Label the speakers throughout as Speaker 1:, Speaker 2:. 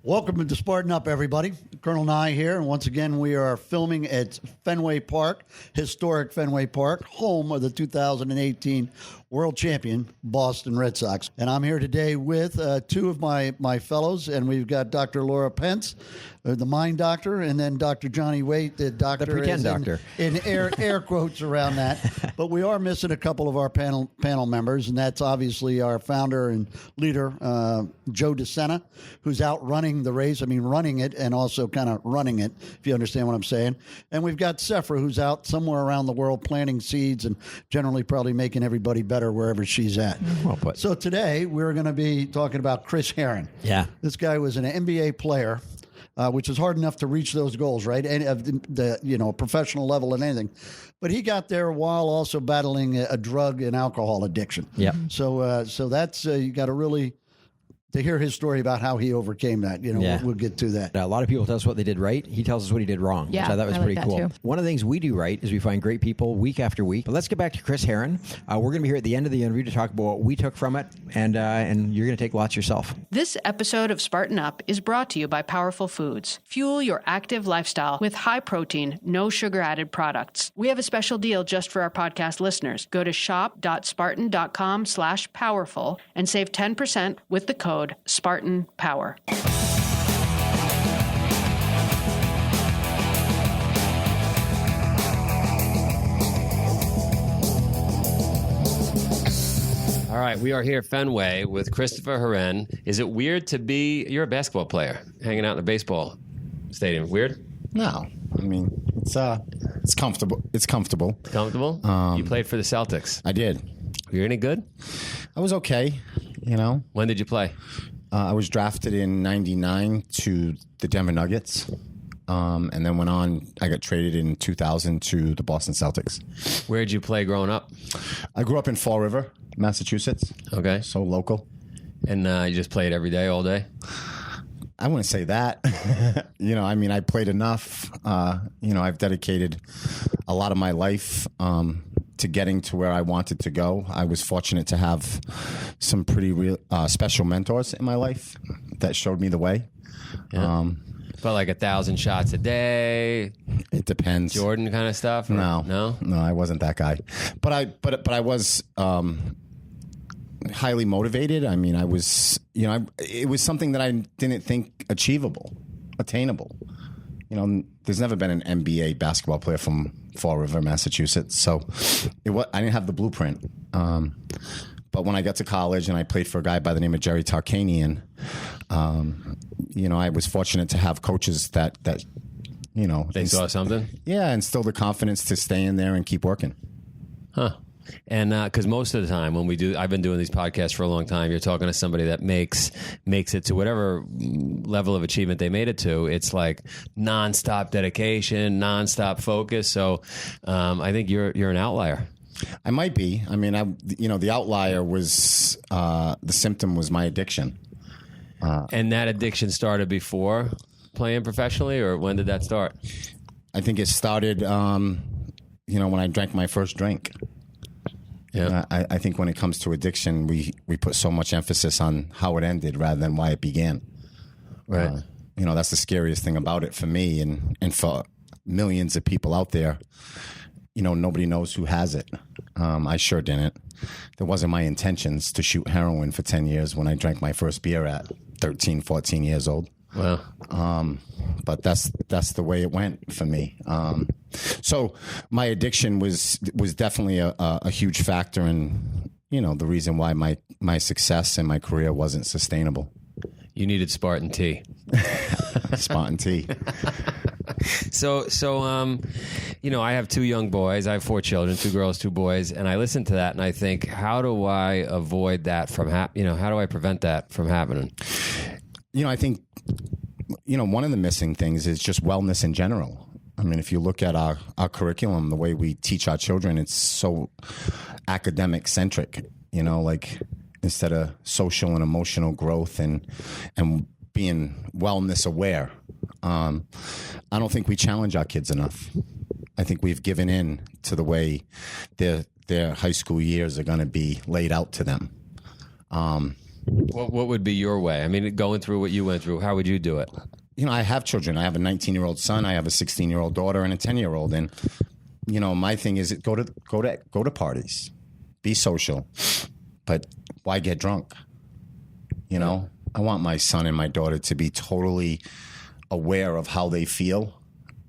Speaker 1: Welcome to Spartan Up, everybody. Colonel Nye here, and once again we are filming at Fenway Park, historic Fenway Park, home of the 2018 World Champion Boston Red Sox. And I'm here today with two of my fellows, and we've got Dr. Laura Pence, the mind doctor, and then Dr. Johnny Waite, the doctor.
Speaker 2: The pretend doctor.
Speaker 1: In air quotes around that. But we are missing a couple of our panel members, and that's obviously our founder and leader, Joe De Sena, who's out running the race. I mean, running it and also kind of running it, if you understand what I'm saying. And we've got Sephra, who's out somewhere around the world planting seeds and generally probably making everybody better wherever she's at.
Speaker 2: Well put.
Speaker 1: So today we're going to be talking about Chris Herren.
Speaker 2: Yeah.
Speaker 1: This guy was an NBA player. Which is hard enough to reach those goals, right? And the professional level and anything, but he got there while also battling a drug and alcohol addiction.
Speaker 2: Yeah.
Speaker 1: So that's you got to really to hear his story about how he overcame that. We'll get to that.
Speaker 2: A lot of people tell us what they did right. He tells us what he did wrong, which I thought was pretty cool. Too. One of the things we do right is we find great people week after week. But let's get back to Chris Herren. We're going to be here at the end of the interview to talk about what we took from it, and you're going to take lots yourself.
Speaker 3: This episode of Spartan Up is brought to you by Powerful Foods. Fuel your active lifestyle with high protein, no sugar added products. We have a special deal just for our podcast listeners. Go to shop.spartan.com/powerful and save 10% with the code Spartan Power.
Speaker 4: All right, we are here at Fenway with Christopher Herren. Is it weird to be, you're a basketball player, hanging out in a baseball stadium? Weird?
Speaker 5: No. I mean, it's comfortable. It's comfortable.
Speaker 4: Comfortable? You played for the Celtics.
Speaker 5: I did.
Speaker 4: Were you any good?
Speaker 5: I was okay,
Speaker 4: When did you play?
Speaker 5: I was drafted in 99 to the Denver Nuggets. And then went on, I got traded in 2000 to the Boston Celtics.
Speaker 4: Where did you play growing up?
Speaker 5: I grew up in Fall River, Massachusetts.
Speaker 4: Okay.
Speaker 5: So local.
Speaker 4: And you just played every day, all day?
Speaker 5: I wouldn't say that. I played enough. I've dedicated a lot of my life to getting to where I wanted to go. I was fortunate to have some pretty special mentors in my life that showed me the way.
Speaker 4: Yeah. But like 1,000 shots a day?
Speaker 5: It depends.
Speaker 4: Jordan kind of stuff?
Speaker 5: No, I wasn't that guy. But I was highly motivated. I mean, I was, it was something that I didn't think attainable. There's never been an NBA basketball player from Fall River, Massachusetts. So I didn't have the blueprint. But when I got to college and I played for a guy by the name of Jerry Tarkanian, I was fortunate to have coaches that
Speaker 4: They saw something?
Speaker 5: Yeah, instilled the confidence to stay in there and keep working.
Speaker 4: Huh. And because most of the time when I've been doing these podcasts for a long time, you're talking to somebody that makes it to whatever level of achievement they made it to. It's like nonstop dedication, nonstop focus. So I think you're an outlier.
Speaker 5: I might be. I mean, the outlier was the symptom was my addiction.
Speaker 4: And that addiction started before playing professionally, or when did that start?
Speaker 5: I think it started, when I drank my first drink.
Speaker 4: Yeah,
Speaker 5: I think when it comes to addiction, we put so much emphasis on how it ended rather than why it began.
Speaker 4: Right.
Speaker 5: That's the scariest thing about it for me and for millions of people out there. Nobody knows who has it. I sure didn't. It wasn't my intentions to shoot heroin for 10 years when I drank my first beer at 13, 14 years old.
Speaker 4: Wow.
Speaker 5: But that's the way it went for me. So my addiction was definitely a huge factor in, the reason why my success in my career wasn't sustainable.
Speaker 4: You needed Spartan tea.
Speaker 5: Spartan tea.
Speaker 4: So, I have 2 young boys. I have 4 children, 2 girls, 2 boys, and I listen to that and I think, how do I avoid that from how do I prevent that from happening?
Speaker 5: I think, one of the missing things is just wellness in general. I mean, if you look at our curriculum, the way we teach our children, it's so academic centric, instead of social and emotional growth and being wellness aware. I don't think we challenge our kids enough. I think we've given in to the way their high school years are going to be laid out to them.
Speaker 4: What would be your way? I mean, going through what you went through, how would you do it?
Speaker 5: I have children. I have a 19-year-old son. I have a 16-year-old daughter and a 10-year-old. And my thing is go to parties, be social, but why get drunk? I want my son and my daughter to be totally aware of how they feel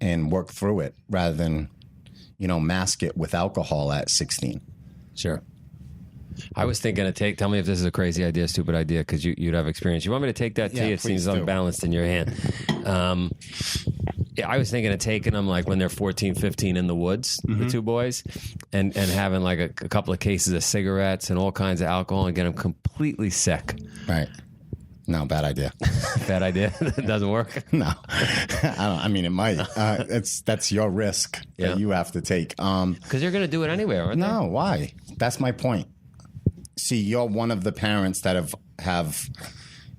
Speaker 5: and work through it rather than, mask it with alcohol at 16.
Speaker 4: Sure. I was thinking of tell me if this is a crazy idea, stupid idea, because you'd have experience. You want me to take that tea? It seems unbalanced in your hand. I was thinking of taking them like when they're 14, 15 in the woods, the two boys, and having like a couple of cases of cigarettes and all kinds of alcohol and get them completely sick.
Speaker 5: Right. No, bad idea.
Speaker 4: Bad idea? It doesn't work?
Speaker 5: No. It might. That's your risk that you have to take.
Speaker 4: Because you're going to do it anyway, aren't they?
Speaker 5: No, why? That's my point. See, you're one of the parents that have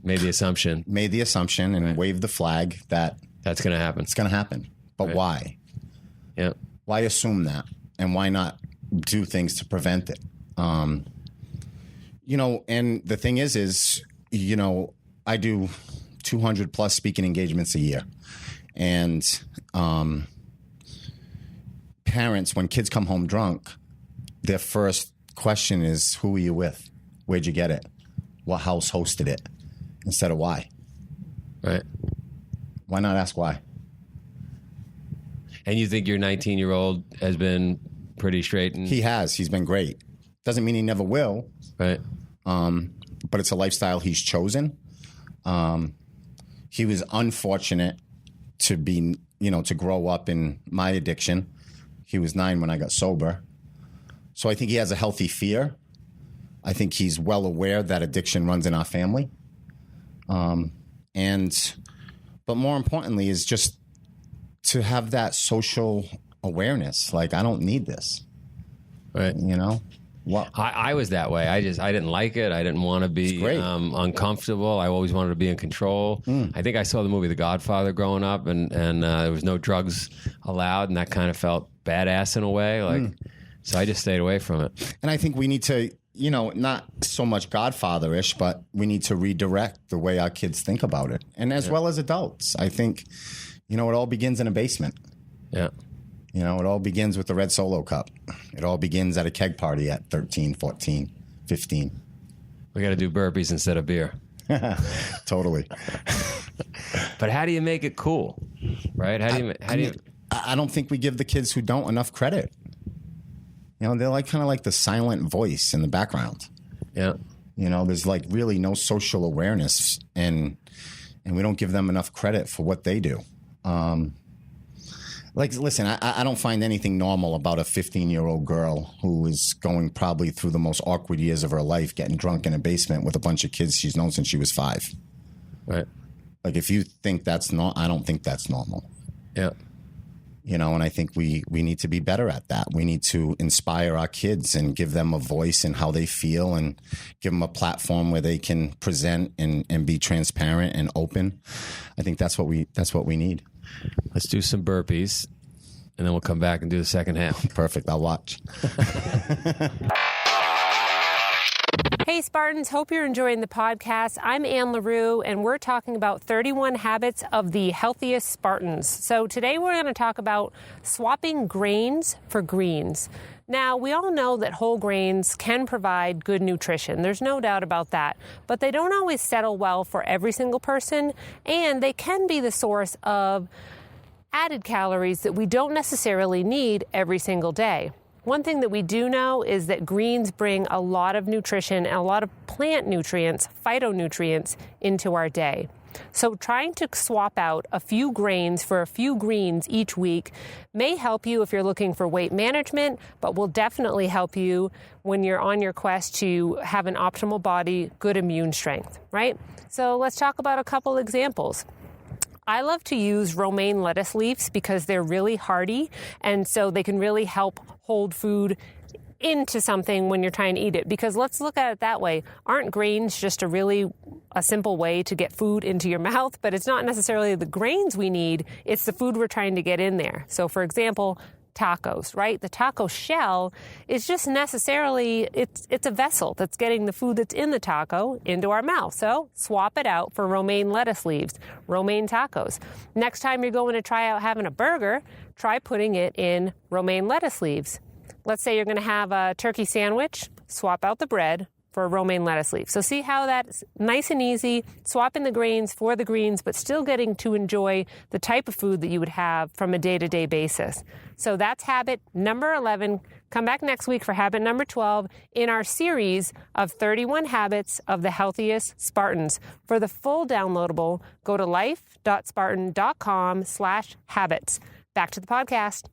Speaker 4: made the assumption
Speaker 5: and waved the flag that
Speaker 4: that's going to happen.
Speaker 5: It's going to happen. But why?
Speaker 4: Yeah.
Speaker 5: Why assume that? And why not do things to prevent it? And the thing is, I do 200 plus speaking engagements a year. And parents, when kids come home drunk, their first question is, who are you with? Where'd you get it? What house hosted it? Instead of why.
Speaker 4: Right.
Speaker 5: Why not ask why?
Speaker 4: And you think your 19-year-old has been pretty straight?
Speaker 5: He has. He's been great. Doesn't mean he never will.
Speaker 4: Right.
Speaker 5: But it's a lifestyle he's chosen. He was unfortunate to be, to grow up in my addiction. He was 9 when I got sober. So I think he has a healthy fear. I think he's well aware that addiction runs in our family. But more importantly is just to have that social awareness. Like, I don't need this.
Speaker 4: Right.
Speaker 5: Well,
Speaker 4: I was that way. I didn't like it. I didn't want to be uncomfortable. I always wanted to be in control. I think I saw the movie The Godfather growing up, and there was no drugs allowed, and that kind of felt badass in a way. So I just stayed away from it.
Speaker 5: And I think we need to, not so much Godfather-ish, but we need to redirect the way our kids think about it. And as well as adults. I think, it all begins in a basement.
Speaker 4: Yeah.
Speaker 5: It all begins with the red Solo cup. It all begins at a keg party at 13, 14, 15.
Speaker 4: We got to do burpees instead of beer.
Speaker 5: Totally.
Speaker 4: But how do you make it cool? Right?
Speaker 5: I don't think we give the kids who don't enough credit. They're kind of like the silent voice in the background.
Speaker 4: Yeah.
Speaker 5: There's really no social awareness, and we don't give them enough credit for what they do. Listen, I don't find anything normal about a 15-year-old girl who is going probably through the most awkward years of her life, getting drunk in a basement with a bunch of kids she's known since she was 5.
Speaker 4: Right.
Speaker 5: If you think that's not, I don't think that's normal.
Speaker 4: Yeah.
Speaker 5: And I think we need to be better at that. We need to inspire our kids and give them a voice in how they feel and give them a platform where they can present and be transparent and open. I think that's what we need.
Speaker 4: Let's do some burpees, and then we'll come back and do the second half.
Speaker 5: Perfect. I'll watch.
Speaker 6: Hey, Spartans. Hope you're enjoying the podcast. I'm Ann LaRue, and we're talking about 31 habits of the healthiest Spartans. So today we're going to talk about swapping grains for greens. Now, we all know that whole grains can provide good nutrition. There's no doubt about that. But they don't always settle well for every single person, and they can be the source of added calories that we don't necessarily need every single day. One thing that we do know is that greens bring a lot of nutrition and a lot of plant nutrients, phytonutrients, into our day. So trying to swap out a few grains for a few greens each week may help you if you're looking for weight management, but will definitely help you when you're on your quest to have an optimal body, good immune strength, right? So let's talk about a couple examples. I love to use romaine lettuce leaves because they're really hardy, and so they can really help hold food into something when you're trying to eat it. Because let's look at it that way. Aren't grains just a simple way to get food into your mouth? But it's not necessarily the grains we need, it's the food we're trying to get in there. So for example, tacos, right? The taco shell is just necessarily, it's a vessel that's getting the food that's in the taco into our mouth. So swap it out for romaine lettuce leaves, romaine tacos. Next time you're going to try out having a burger, try putting it in romaine lettuce leaves. Let's say you're going to have a turkey sandwich, swap out the bread for a romaine lettuce leaf. So see how that's nice and easy, swapping the grains for the greens, but still getting to enjoy the type of food that you would have from a day-to-day basis. So that's habit number 11. Come back next week for habit number 12 in our series of 31 habits of the healthiest Spartans. For the full downloadable, go to life.spartan.com/habits. Back to the podcast.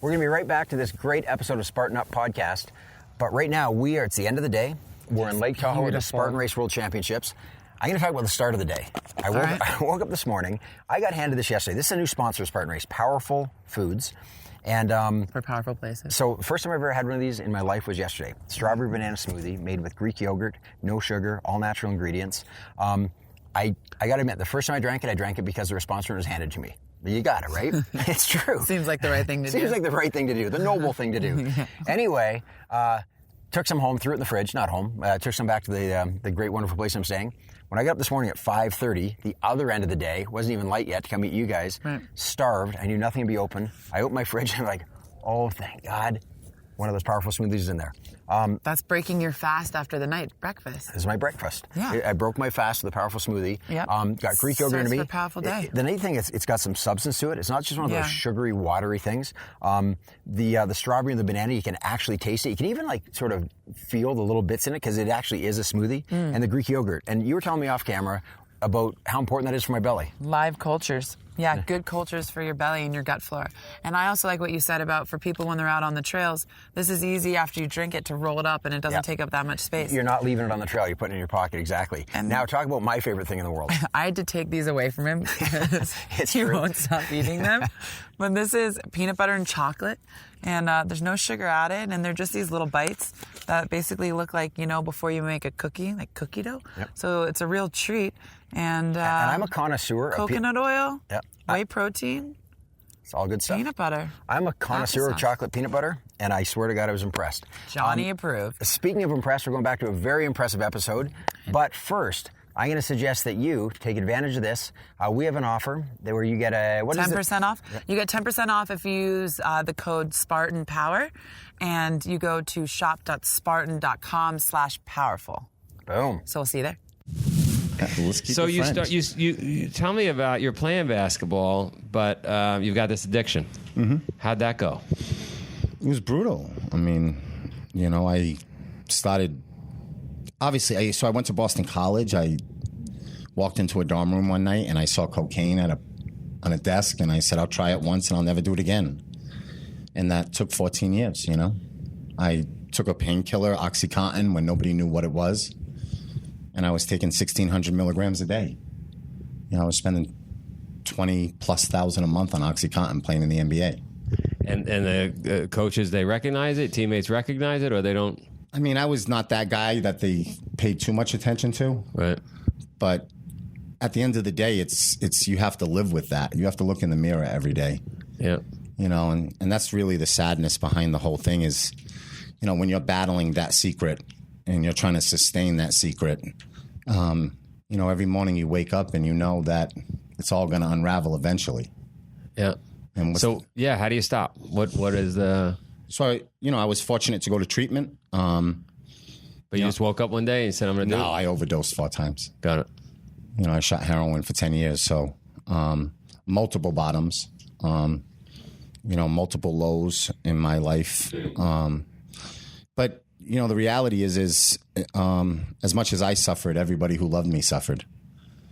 Speaker 2: We're going to be right back to this great episode of Spartan Up podcast. But right now, it's the end of the day. We're in Lake Tahoe at the Spartan Race World Championships. I'm going to talk about the start of the day. I woke up this morning. I got handed this yesterday. This is a new sponsor of Spartan Race, Powerful Foods. And
Speaker 7: for powerful places.
Speaker 2: So first time I've ever had one of these in my life was yesterday. Strawberry banana smoothie made with Greek yogurt, no sugar, all natural ingredients. I got to admit, the first time I drank it because the response was handed to me. You got it, right? It's true.
Speaker 7: Seems like the right thing to do.
Speaker 2: Seems like the right thing to do, the noble thing to do. Anyway, took some home, threw it in the fridge, not home, took some back to the great, wonderful place I'm staying. When I got up this morning at 5:30, the other end of the day, wasn't even light yet to come meet you guys, starved. I knew nothing would be open. I opened my fridge and I'm like, oh, thank God, one of those powerful smoothies is in there.
Speaker 7: That's breaking your fast after the night breakfast.
Speaker 2: This is my breakfast.
Speaker 7: Yeah.
Speaker 2: I broke my fast with a powerful smoothie.
Speaker 7: Yep.
Speaker 2: Got Greek yogurt in me.
Speaker 7: For a powerful day.
Speaker 2: The neat thing is it's got some substance to it. It's not just one of those sugary, watery things. The strawberry and the banana, you can actually taste it. You can even sort of feel the little bits in it because it actually is a smoothie. And the Greek yogurt. And you were telling me off camera about how important that is for my belly.
Speaker 7: Live cultures. Yeah, good cultures for your belly and your gut flora. And I also like what you said about for people when they're out on the trails, this is easy after you drink it to roll it up and it doesn't take up that much space.
Speaker 2: You're not leaving it on the trail. You're putting it in your pocket, exactly. And now talk about my favorite thing in the world.
Speaker 7: I had to take these away from him because he won't stop eating them. But this is peanut butter and chocolate. And there's no sugar added. And they're just these little bites that basically look like, before you make a cookie, like cookie dough. Yep. So it's a real treat. And
Speaker 2: I'm a connoisseur of
Speaker 7: coconut oil, whey protein.
Speaker 2: It's all good stuff.
Speaker 7: Peanut butter.
Speaker 2: I'm a connoisseur of chocolate peanut butter, and I swear to God I was impressed.
Speaker 7: Johnny approved.
Speaker 2: Speaking of impressed, we're going back to a very impressive episode. But first, I'm going to suggest that you take advantage of this. We have an offer where you get
Speaker 7: 10% off. You get 10% off if you use the code Spartan Power, and you go to shop.spartan.com/powerful.
Speaker 2: Boom.
Speaker 7: So we'll see you there.
Speaker 5: Let's keep
Speaker 4: So
Speaker 5: it
Speaker 4: you
Speaker 5: friends.
Speaker 4: you tell me about you're playing basketball, but you've got this addiction.
Speaker 5: Mm-hmm.
Speaker 4: How'd that go?
Speaker 5: It was brutal. I mean, I started. Obviously, so I went to Boston College. I walked into a dorm room one night and I saw cocaine on a desk, and I said, I'll try it once and I'll never do it again. And that took 14 years, I took a painkiller, OxyContin, when nobody knew what it was. And I was taking 1,600 milligrams a day. I was spending $20,000+ a month on OxyContin playing in the NBA.
Speaker 4: And the coaches, they recognize it? Teammates recognize it, or they don't?
Speaker 5: I mean, I was not that guy that they paid too much attention to.
Speaker 4: Right.
Speaker 5: But at the end of the day, it's you have to live with that. You have to look in the mirror every day.
Speaker 4: Yeah.
Speaker 5: And that's really the sadness behind the whole thing is, when you're battling that secret and you're trying to sustain that secret, every morning you wake up and you know that it's all going to unravel eventually.
Speaker 4: Yeah.
Speaker 5: And
Speaker 4: how do you stop? What is the...
Speaker 5: So, I was fortunate to go to treatment.
Speaker 4: But you just woke up one day and said, I'm going to do it?
Speaker 5: No, I overdosed 4 times.
Speaker 4: Got it.
Speaker 5: I shot heroin for 10 years. So multiple bottoms, multiple lows in my life. But, the reality is as much as I suffered, everybody who loved me suffered.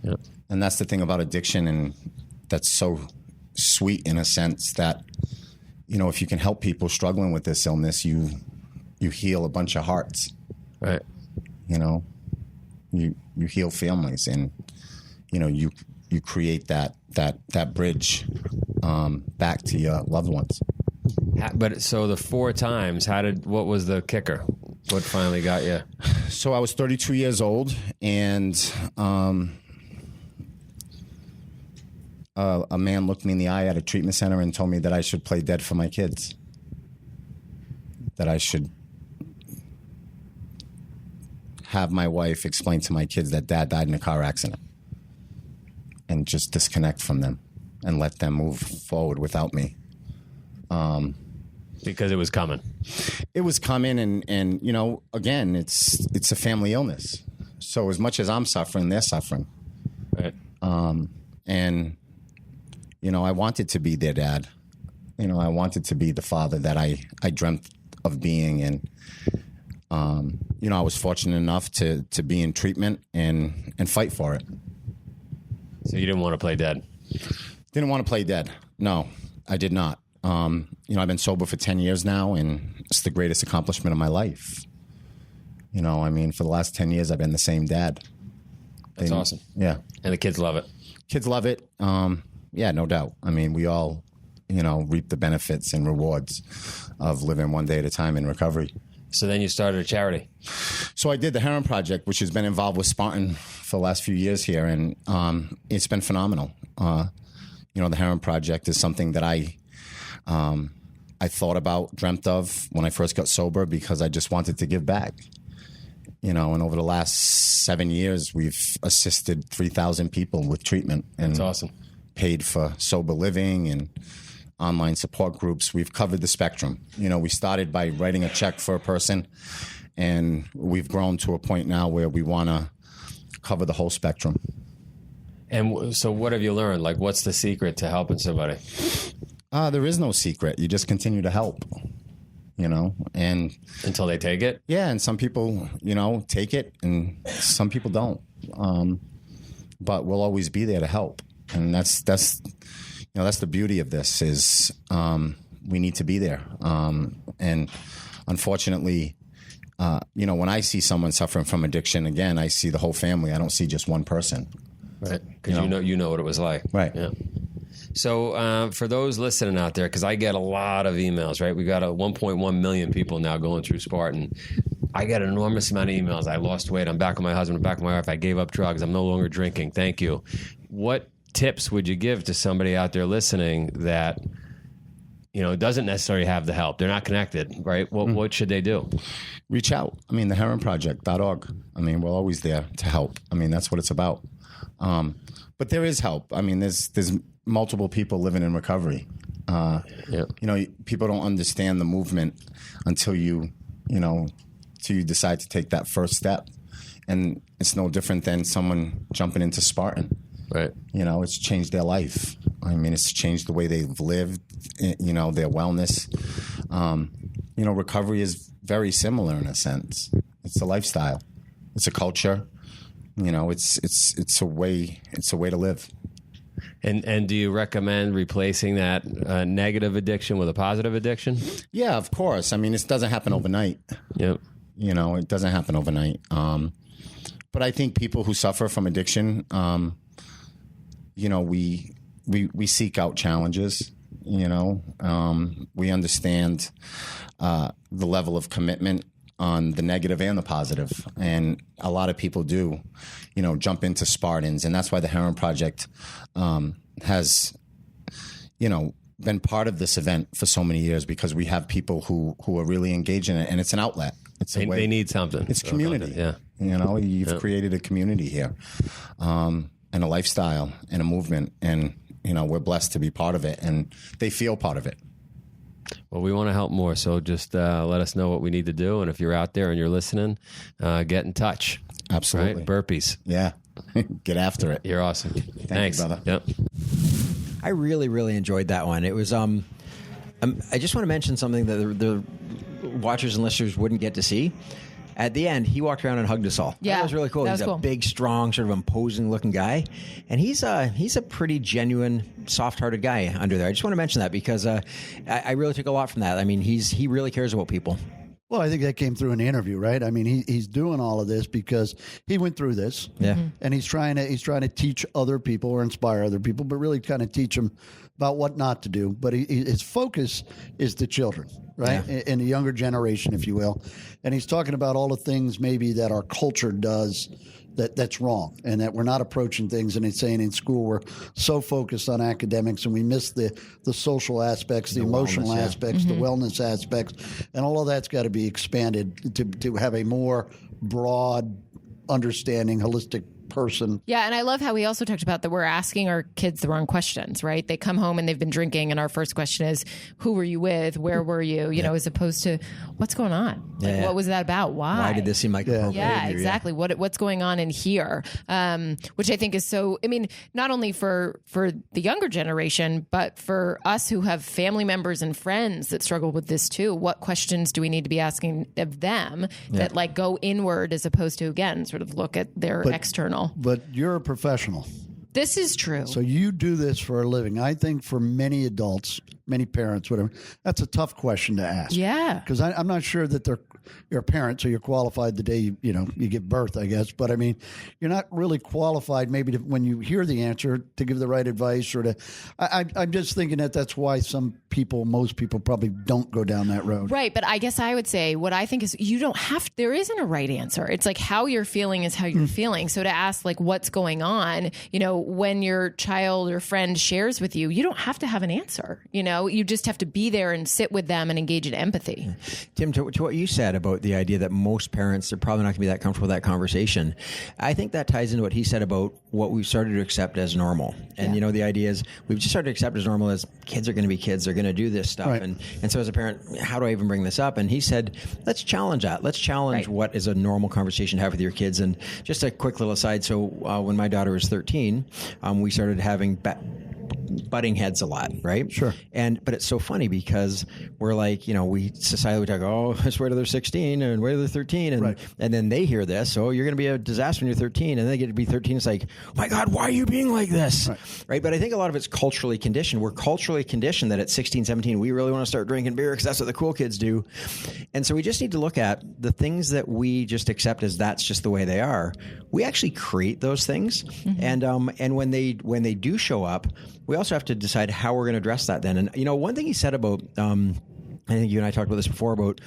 Speaker 4: Yep.
Speaker 5: And that's the thing about addiction, and that's so sweet in a sense that, if you can help people struggling with this illness, you heal a bunch of hearts.
Speaker 4: Right.
Speaker 5: You heal families, and, you create that bridge back to your loved ones.
Speaker 4: But so the 4 times, what was the kicker? What finally got you?
Speaker 5: So I was 32 years old, and a man looked me in the eye at a treatment center and told me that I should play dead for my kids. That I should have my wife explain to my kids that dad died in a car accident and just disconnect from them and let them move forward without me.
Speaker 4: Because it was coming.
Speaker 5: It was coming, and you know, again, it's a family illness. So as much as I'm suffering, they're suffering.
Speaker 4: Right.
Speaker 5: And, you know, I wanted to be their dad. You know, I wanted to be the father that I dreamt of being. And, you know, I was fortunate enough to be in treatment and fight for it.
Speaker 4: So you didn't want to play dead?
Speaker 5: Didn't want to play dead. No, I did not. You know, I've been sober for 10 years now, and it's the greatest accomplishment of my life. You know, I mean, for the last 10 years, I've been the same dad.
Speaker 4: That's awesome.
Speaker 5: Yeah.
Speaker 4: And the kids love it.
Speaker 5: Kids love it. Yeah, no doubt. I mean, we all, you know, reap the benefits and rewards of living one day at a time in recovery.
Speaker 4: So then you started a charity.
Speaker 5: So I did the Herren Project, which has been involved with Spartan for the last few years here, and it's been phenomenal. You know, the Herren Project is something that I thought about, dreamt of when I first got sober, because I just wanted to give back. You know, and over the last 7 years, we've assisted 3,000 people with treatment. And
Speaker 4: that's awesome.
Speaker 5: Paid for sober living and online support groups. We've covered the spectrum. You know, we started by writing a check for a person, and we've grown to a point now where we want to cover the whole spectrum.
Speaker 4: And so what have you learned? Like, what's the secret to helping somebody?
Speaker 5: There is no secret. You just continue to help, you know, and
Speaker 4: until they take it.
Speaker 5: Yeah. And some people, you know, take it and some people don't. But we'll always be there to help. And that's, you know, that's the beauty of this is, we need to be there. And unfortunately, you know, when I see someone suffering from addiction, again, I see the whole family. I don't see just one person.
Speaker 4: Right. Because you know what it was like.
Speaker 5: Right.
Speaker 4: Yeah. So for those listening out there, because I get a lot of emails, right? We got 1.1 million people now going through Spartan. I get an enormous amount of emails. I lost weight. I'm back with my husband. I'm back with my wife. I gave up drugs. I'm no longer drinking. Thank you. What tips would you give to somebody out there listening that, you know, doesn't necessarily have the help? They're not connected, right? What should they do?
Speaker 5: Reach out. I mean, the herrenproject.org. I mean, we're always there to help. I mean, that's what it's about. But there is help. I mean, there's multiple people living in recovery. You know, people don't understand the movement until you decide to take that first step. And it's no different than someone jumping into Spartan.
Speaker 4: Right.
Speaker 5: You know, it's changed their life. I mean, it's changed the way they've lived, you know, their wellness. You know, recovery is very similar in a sense. It's a lifestyle. It's a culture. You know, it's a way to live.
Speaker 4: And do you recommend replacing that negative addiction with a positive addiction? Yeah,
Speaker 5: of course. I mean, it doesn't happen overnight.
Speaker 4: Yep.
Speaker 5: You know, it doesn't happen overnight. But I think people who suffer from addiction, you know, we seek out challenges. You know, we understand the level of commitment on the negative and the positive. And a lot of people do, you know, jump into Spartans. And that's why the Herren Project has, you know, been part of this event for so many years, because we have people who are really engaged in it, and it's an outlet. It's a way.
Speaker 4: They need something.
Speaker 5: It's community.
Speaker 4: Yeah.
Speaker 5: You know, you've created a community here, and a lifestyle and a movement. And, you know, we're blessed to be part of it, and they feel part of it.
Speaker 4: Well, we want to help more, so just let us know what we need to do. And if you're out there and you're listening, get in touch.
Speaker 5: Absolutely.
Speaker 4: Right? Burpees.
Speaker 5: Yeah. Get after it.
Speaker 4: You're awesome. Thanks,
Speaker 5: you, brother.
Speaker 4: Yep.
Speaker 2: I really, really enjoyed that one. It was, I just want to mention something that the watchers and listeners wouldn't get to see. At the end, he walked around and hugged us all.
Speaker 8: Yeah,
Speaker 2: that was really cool. He's a big, strong, sort of imposing-looking guy, and he's a pretty genuine, soft-hearted guy under there. I just want to mention that because I really took a lot from that. I mean, he really cares about people.
Speaker 1: Well, I think that came through in the interview, right? I mean, he's doing all of this because he went through this, and he's trying to teach other people or inspire other people, but really kind of teach them about what not to do. But his focus is the children, right, and the younger generation, if you will. And he's talking about all the things maybe that our culture does that's wrong, and that we're not approaching things and it's saying in school we're so focused on academics and we miss the social aspects, the emotional aspects, the wellness aspects, and all of that's got to be expanded to have a more broad understanding, holistic person.
Speaker 8: Yeah, and I love how we also talked about that we're asking our kids the wrong questions, right? They come home and they've been drinking, and our first question is, who were you with? Where were you? You know, as opposed to, what's going on? Like, what was that about? Why
Speaker 2: did this seem like appropriate?
Speaker 8: Yeah, exactly. What's going on in here? Which I think is so, I mean, not only for the younger generation, but for us who have family members and friends that struggle with this too. What questions do we need to be asking of them that like go inward as opposed to, again, sort of look at their external?
Speaker 1: But you're a professional.
Speaker 8: This is true.
Speaker 1: So you do this for a living. I think for many adults, many parents, whatever, that's a tough question to ask.
Speaker 8: Yeah.
Speaker 1: Because I'm not sure that you're a parent, so you're qualified the day you give birth, I guess. But I mean, you're not really qualified maybe when you hear the answer to give the right advice or to. I'm just thinking that's why most people probably don't go down that road.
Speaker 8: Right. But I guess I would say what I think is you don't have. There isn't a right answer. It's like how you're feeling is how you're feeling. So to ask like what's going on, when your child or friend shares with you, you don't have to have an answer. You just have to be there and sit with them and engage in empathy.
Speaker 2: Tim, to what you said about the idea that most parents are probably not going to be that comfortable with that conversation, I think that ties into what he said about what we've started to accept as normal. And, the idea is we've just started to accept as normal as kids are going to be kids. They're going to do this stuff. Right. And so as a parent, how do I even bring this up? And he said, let's challenge that. Let's challenge what is a normal conversation to have with your kids. And just a quick little aside. So when my daughter was 13, we started having butting heads a lot, right?
Speaker 1: Sure.
Speaker 2: But it's so funny because we're like, we talk, let's wait till they're 16 and wait till they're 13. And then they hear this, you're going to be a disaster when you're 13. And they get to be 13. It's like, oh my God, why are you being like this? Right. But I think a lot of it's culturally conditioned. We're culturally conditioned that at 16, 17, we really want to start drinking beer because that's what the cool kids do. And so we just need to look at the things that we just accept as that's just the way they are. We actually create those things. Mm-hmm. And when they do show up, we also have to decide how we're going to address that then. And, one thing he said about, I think you and I talked about this before, about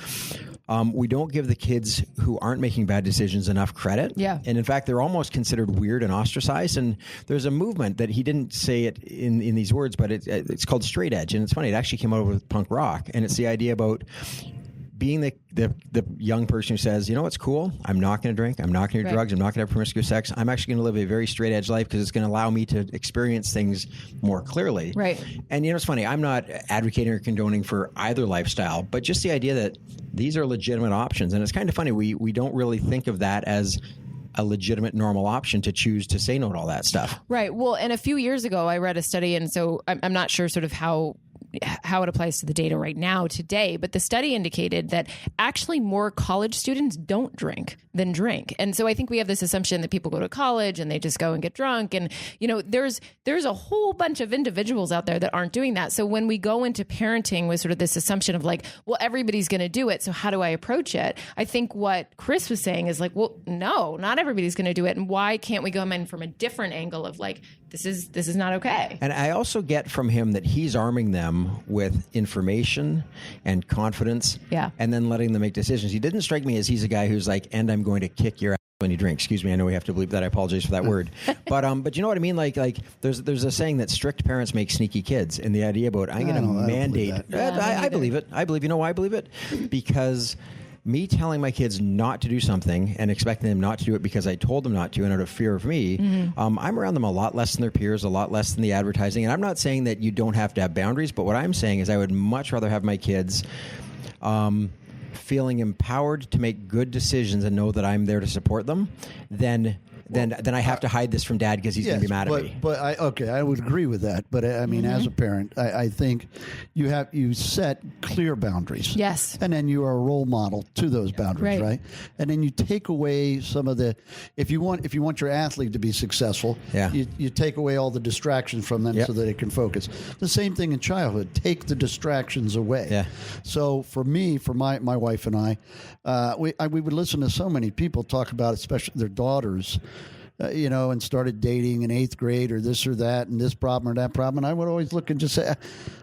Speaker 2: we don't give the kids who aren't making bad decisions enough credit.
Speaker 8: Yeah.
Speaker 2: And in fact, they're almost considered weird and ostracized. And there's a movement that he didn't say it in these words, but it's called straight edge. And it's funny, it actually came out with punk rock. And it's the idea about being the young person who says, what's cool? I'm not going to drink. I'm not going to do drugs. I'm not going to have promiscuous sex. I'm actually going to live a very straight edge life because it's going to allow me to experience things more clearly.
Speaker 8: Right.
Speaker 2: And it's funny. I'm not advocating or condoning for either lifestyle, but just the idea that these are legitimate options. And it's kind of funny. We don't really think of that as a legitimate normal option to choose to say no to all that stuff.
Speaker 8: Right. Well, and a few years ago, I read a study, and so I'm not sure sort of how it applies to the data right now today, but the study indicated that actually more college students don't drink than drink. And so I think we have this assumption that people go to college and they just go and get drunk. And, there's a whole bunch of individuals out there that aren't doing that. So when we go into parenting with sort of this assumption of like, well, everybody's going to do it, so how do I approach it? I think what Chris was saying is like, well, no, not everybody's going to do it. And why can't we go in from a different angle of like, this is not okay? And
Speaker 2: I also get from him that he's arming them with information and confidence, and then letting them make decisions. He didn't strike me as he's a guy who's like, and I'm going to kick your ass when you drink. Excuse me, I know we have to bleep that. I apologize for that word. But you know what I mean? Like there's a saying that strict parents make sneaky kids, and the idea about I'm going to mandate. I believe it. I believe. You know why I believe it? Because me telling my kids not to do something and expecting them not to do it because I told them not to and out of fear of me, I'm around them a lot less than their peers, a lot less than the advertising. And I'm not saying that you don't have to have boundaries, but what I'm saying is I would much rather have my kids feeling empowered to make good decisions and know that I'm there to support them than I have to hide this from Dad because he's going to be mad at me.
Speaker 1: But I would agree with that. But I mean, as a parent, I think you set clear boundaries.
Speaker 8: Yes.
Speaker 1: And then you are a role model to those boundaries, right? And then you take away some of the, if you want your athlete to be successful, you take away all the distractions from them so that they can focus. The same thing in childhood. Take the distractions away.
Speaker 2: Yeah.
Speaker 1: So for my wife and I, we would listen to so many people talk about, especially their daughters, and started dating in 8th grade or this or that and this problem or that problem. And I would always look and just say,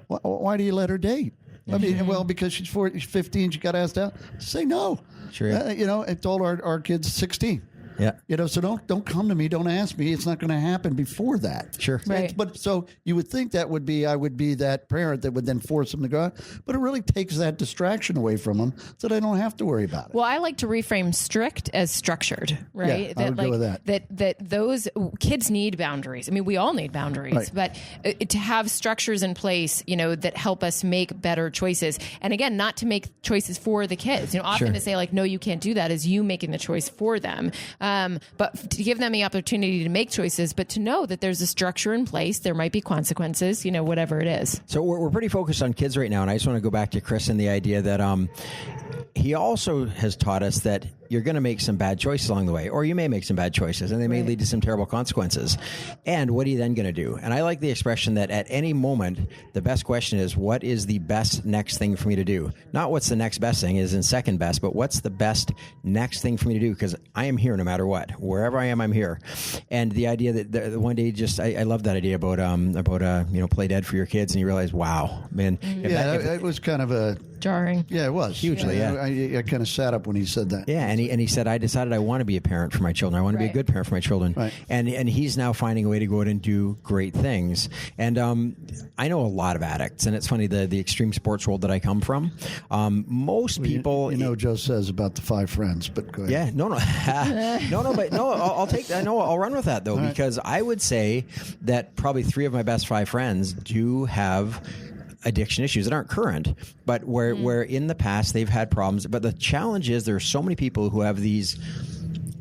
Speaker 1: why do you let her date? I mean, well, because she's 15, she got asked out. Say no.
Speaker 2: Sure.
Speaker 1: I told our kids 16.
Speaker 2: Yeah.
Speaker 1: So don't come to me. Don't ask me. It's not going to happen before that.
Speaker 2: Sure.
Speaker 8: Right.
Speaker 1: But so you would think I would be that parent that would then force them to go out, but it really takes that distraction away from them so they don't have to worry about it.
Speaker 8: Well, I like to reframe strict as structured, right?
Speaker 1: Yeah, I would go with that.
Speaker 8: That those kids need boundaries. I mean, we all need boundaries, but to have structures in place, that help us make better choices. And again, not to make choices for the kids. Often to say like, no, you can't do that is you making the choice for them. But to give them the opportunity to make choices, but to know that there's a structure in place, there might be consequences, whatever it is.
Speaker 2: So we're pretty focused on kids right now, and I just want to go back to Chris and the idea that he also has taught us that you're going to make some bad choices along the way, or you may make some bad choices, and they may lead to some terrible consequences. And what are you then going to do? And I like the expression that at any moment, the best question is, what is the best next thing for me to do? Not what's the next best thing is in second best, but what's the best next thing for me to do? Because I am here no matter what. Wherever I am, I'm here. And the idea that one day I love that idea about play dead for your kids, and you realize, wow, man.
Speaker 1: It was kind of a
Speaker 8: jarring.
Speaker 1: Yeah, it was
Speaker 2: hugely.
Speaker 1: I kind of sat up when he said that.
Speaker 2: Yeah, and he said, I decided I want to be a parent for my children. I want to be a good parent for my children.
Speaker 1: Right.
Speaker 2: And he's now finding a way to go out and do great things. And I know a lot of addicts, and it's funny, the extreme sports world that I come from, most people...
Speaker 1: Joe says about the 5 friends, but go ahead.
Speaker 2: Yeah, no. I'll take that. No, I'll run with that, though, because I would say that probably 3 of my best 5 friends do have addiction issues that aren't current, but where in the past they've had problems. But the challenge is there are so many people who have these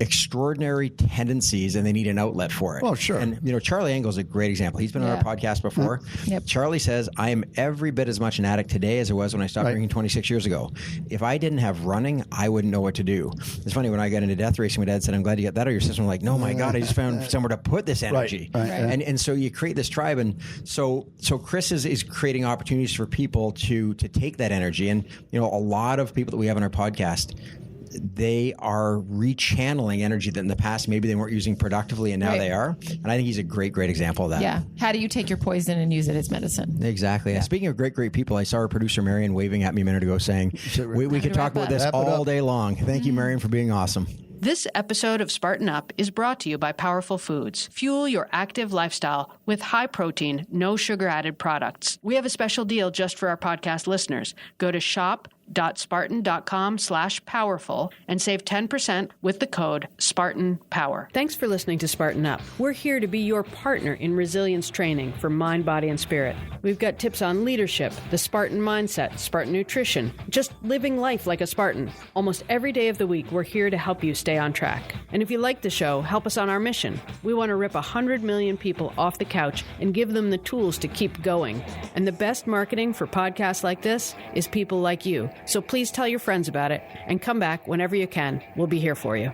Speaker 2: extraordinary tendencies and they need an outlet for it.
Speaker 1: Oh, sure.
Speaker 2: And, Charlie Engel's a great example. He's been on our podcast before.
Speaker 8: Yep.
Speaker 2: Charlie says, I am every bit as much an addict today as I was when I stopped drinking 26 years ago. If I didn't have running, I wouldn't know what to do. It's funny, when I got into death racing, my dad said, I'm glad you got that out of your system. I'm like, no, my God, I just found somewhere to put this energy.
Speaker 1: Right.
Speaker 2: And so you create this tribe. And so Chris is creating opportunities for people to take that energy. And, a lot of people that we have on our podcast, they are rechanneling energy that in the past maybe they weren't using productively, and now they are. And I think he's a great example of that.
Speaker 8: Yeah. How do you take your poison and use it as medicine?
Speaker 2: Exactly. Yeah. Speaking of great people, I saw our producer Marion waving at me a minute ago saying, we could talk about this all day long. Thank you, Marion, for being awesome.
Speaker 3: This episode of Spartan Up is brought to you by Powerful Foods. Fuel your active lifestyle with high-protein, no sugar-added products. We have a special deal just for our podcast listeners. Go to shop.spartan.com/powerful and save 10% with the code SpartanPower. Thanks for listening to Spartan Up. We're here to be your partner in resilience training for mind, body, and spirit. We've got tips on leadership, the Spartan mindset, Spartan nutrition, just living life like a Spartan. Almost every day of the week, we're here to help you stay on track. And if you like the show, help us on our mission. We want to rip 100 million people off the couch and give them the tools to keep going. And the best marketing for podcasts like this is people like you. So please tell your friends about it and come back whenever you can. We'll be here for you.